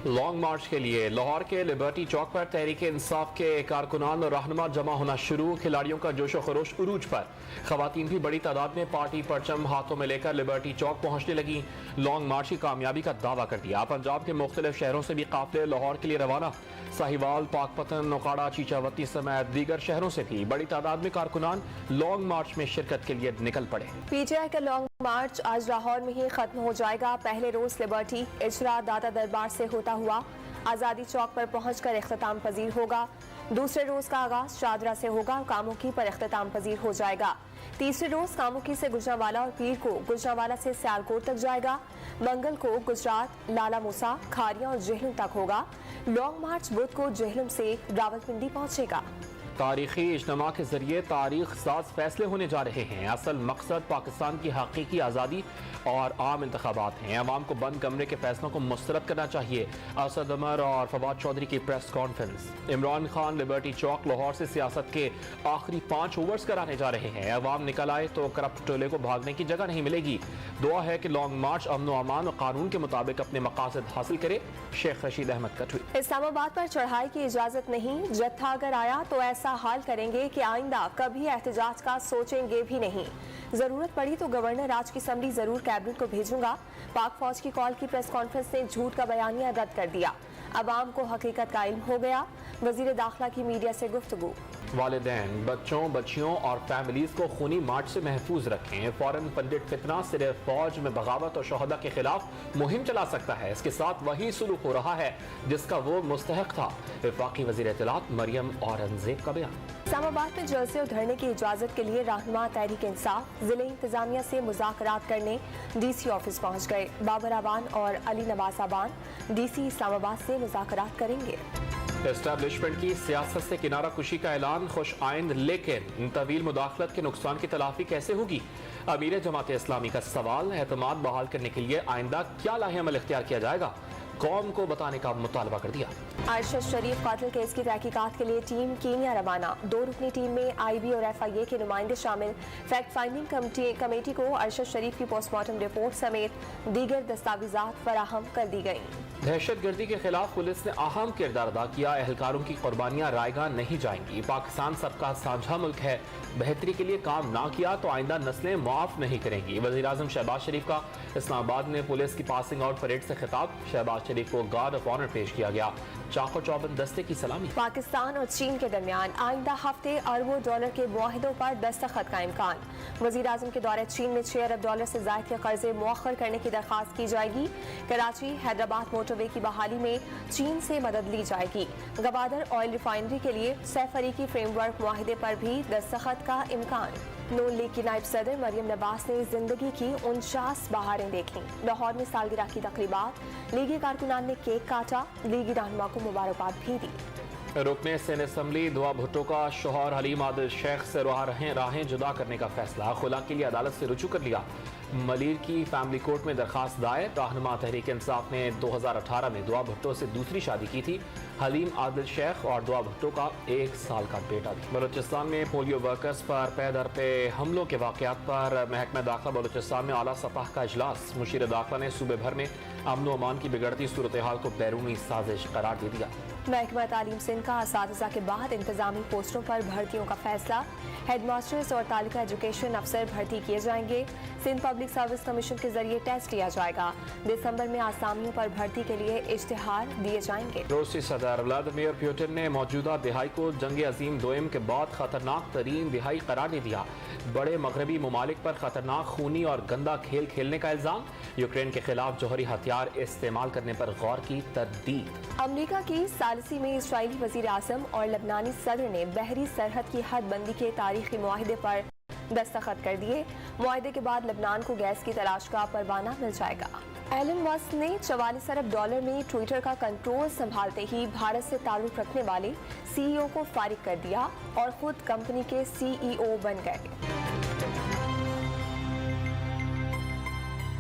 Long march کے لیے لاہور کے لبرٹی چوک پر تحریک انصاف کے کارکنان اور رہنما جمع ہونا شروع. کھلاڑیوں کا جوش و خروش عروج پر. خواتین بھی بڑی تعداد میں پارٹی پرچم ہاتھوں میں لے کر لبرٹی چوک پہنچنے لگیں. لانگ مارچ کی کامیابی کا دعویٰ کر دیا. پنجاب کے مختلف شہروں سے بھی قافلے لاہور کے لیے روانہ. ساہیوال، پاک پتن، اوکاڑا، چیچاوتی سمیت دیگر شہروں سے بھی بڑی تعداد میں کارکنان لانگ مارچ میں شرکت کے لیے نکل پڑے. پی ٹی آئی کا لانگ مارچ آج لاہور میں ہی ختم ہو جائے گا. پہلے روز لبرٹی اجرا داتا دربار سے ہوتا ہوا آزادی چوک پر پہنچ کر اختتام پذیر ہوگا. دوسرے روز کا آغاز شادرہ سے ہوگا، کاموکی پر اختتام پذیر ہو جائے گا. تیسرے روز کاموکی سے گجرانوالا اور پیر کو گجرانوالا سے سیالکوٹ تک جائے گا. منگل کو گجرات لالا موسا، کھاریا اور جہلم تک ہوگا. لانگ مارچ بدھ کو جہلم سے راولپنڈی پہنچے گا. تاریخی اجتماع کے ذریعے تاریخ ساز فیصلے ہونے جا رہے ہیں. اصل مقصد پاکستان کی حقیقی آزادی اور عام انتخابات ہیں. عوام کو بند کمرے کے فیصلوں کو مسترد کرنا چاہیے. اسد عمر اور فواد چودھری کی press conference. Imran Khan Liberty چوک لاہور سے سیاست کے آخری 5 اوورز کرانے جا رہے ہیں. عوام نکل آئے تو کرپٹ ٹولے کو بھاگنے کی جگہ نہیں ملے گی. دعا ہے کہ لانگ مارچ امن و امان اور قانون کے مطابق اپنے مقاصد حاصل کرے. شیخ رشید احمد کا ٹویٹ. اسلام آباد پر چڑھائی کی اجازت نہیں. جتھا اگر آیا تو ایسا حال کریں گے کہ آئندہ کبھی احتجاج کا سوچیں گے بھی نہیں. ضرورت پڑی تو گورنر راج کی اسمبلی ضرور کیبنٹ کو بھیجوں گا. پاک فوج کی کال کی پریس کانفرنس نے جھوٹ کا بیانیہ رد کر دیا. عوام کو حقیقت کا علم ہو گیا. وزیر داخلہ کی میڈیا سے گفتگو. والدین بچوں بچیوں اور فیملیز کو خونی مارچ سے محفوظ رکھیں. فوراً پنڈت فتنہ صرف فوج میں بغاوت اور شہداء کے خلاف مہم چلا سکتا ہے. اس کے ساتھ وہی سلوک ہو رہا ہے جس کا وہ مستحق تھا. وفاقی وزیر اطلاعات مریم اورنگزیب کا بیان. اسلام آباد میں جلسے اور دھرنے کی اجازت کے لیے رہنما تحریک انصاف ضلع انتظامیہ سے مذاکرات کرنے ڈی سی آفس پہنچ گئے. بابر آبان اور علی نواز آبان ڈی سی اسلام آباد سے مذاکرات کریں گے. اسٹیبلشمنٹ کی سیاست سے کنارہ کشی کا اعلان خوش آئند، لیکن طویل مداخلت کے نقصان کی تلافی کیسے ہوگی؟ امیر جماعت اسلامی کا سوال. اعتماد بحال کرنے کے لیے آئندہ کیا لاہ عمل اختیار کیا جائے گا؟ قوم کو بتانے کا مطالبہ کر دیا. ارشد شریف قاتل کیس کی تحقیقات کے لیے ٹیم کینیا روانہ. 2 رکنی ٹیم میں آئی بی اور ایف آئی اے کے نمائندے شامل. فیکٹ فائنڈنگ کمیٹی کو ارشد شریف کی پوسٹ مارٹم رپورٹ سمیت دیگر دستاویزات فراہم کر دی گئیں. دہشت گردی کے خلاف پولیس نے اہم کردار ادا کیا. اہلکاروں کی قربانیاں رائے گاہ نہیں جائیں گی. پاکستان سب کا سانجھا ملک ہے. بہتری کے لیے کام نہ کیا تو آئندہ نسلیں معاف نہیں کریں گی. وزیر اعظم شہباز شریف کا اسلام آباد میں پولیس کی پاسنگ آؤٹ پریڈ سے خطاب. شہباز شریف کو گارڈ آف آنر پیش کیا گیا. چاق و چوبند دستے کی سلامی. پاکستان اور چین کے درمیان آئندہ ہفتے اربوں ڈالر کے معاہدوں پر دستخط کا امکان. وزیر اعظم کے دورے چین میں 6 ارب ڈالر سے زائد کے قرضے مؤخر کرنے کی درخواست کی جائے گی. کراچی حیدرآباد موٹر وے کی بحالی میں چین سے مدد لی جائے گی. گوادر آئل ریفائنری کے لیے 6 فریقی فریم ورک معاہدے پر بھی دستخط کا امکان. نون لیگ کی نائب صدر مریم نواز نے زندگی کی 49 بہاریں دیکھیں. لاہور میں سالگرہ کی تقریبات. لیگی کارکنان نے کیک کاٹا. لیگی رہنما کو مبارکباد بھی دی. رکن سین اسمبلی دعا بھٹو کا شوہر حلیم عادل شیخ سے راہیں جدا کرنے کا فیصلہ. خلا کے لیے عدالت سے رجوع کر لیا. ملیر کی فیملی کورٹ میں درخواست دائر. رہنما تحریک انصاف نے 2018 میں دعا بھٹو سے دوسری شادی کی تھی. حلیم عادل شیخ اور دعا بھٹو کا 1 سال کا بیٹا بھی. بلوچستان میں پولیو ورکرز پر پے در پہ حملوں کے واقعات پر محکمہ داخلہ بلوچستان میں اعلیٰ سطح کا اجلاس. مشیر داخلہ نے صوبے بھر میں امن و امان کی بگڑتی صورتحال کو بیرونی سازش قرار دے دیا. محکمہ تعلیم سندھ کا اساتذہ کے بعد انتظامی پوسٹوں پر بھرتیوں کا فیصلہ. ہیڈ ماسٹرز اور تعلقہ ایجوکیشن افسر بھرتی کیے جائیں گے. سندھ پبلک سروس کمیشن کے ذریعے ٹیسٹ لیا جائے گا. دسمبر میں آسامیوں پر بھرتی کے لیے اشتہار دیے جائیں گے. روسی صدر ولادیمیر پوٹن نے موجودہ دہائی کو جنگ عظیم دوئم کے بعد خطرناک ترین دہائی قرار دے دیا. بڑے مغربی ممالک پر خطرناک خونی اور گندا کھیل کھیلنے کا الزام. یوکرین کے خلاف جوہری ہتھیار استعمال کرنے پر غور کی تردید. امریکہ کی ثالثی میں اسرائیلی وزیر اعظم اور لبنانی صدر نے بحری سرحد کی حد بندی کے تاریخی معاہدے پر دستخط کر دیے. معاہدے کے بعد لبنان کو گیس کی تلاش کا پروانہ مل جائے گا. ایلن مسک نے 44 ارب ڈالر میں ٹویٹر کا کنٹرول سنبھالتے ہی بھارت سے تعلق رکھنے والے سی ای او کو فارغ کر دیا اور خود کمپنی کے سی ای او بن گئے.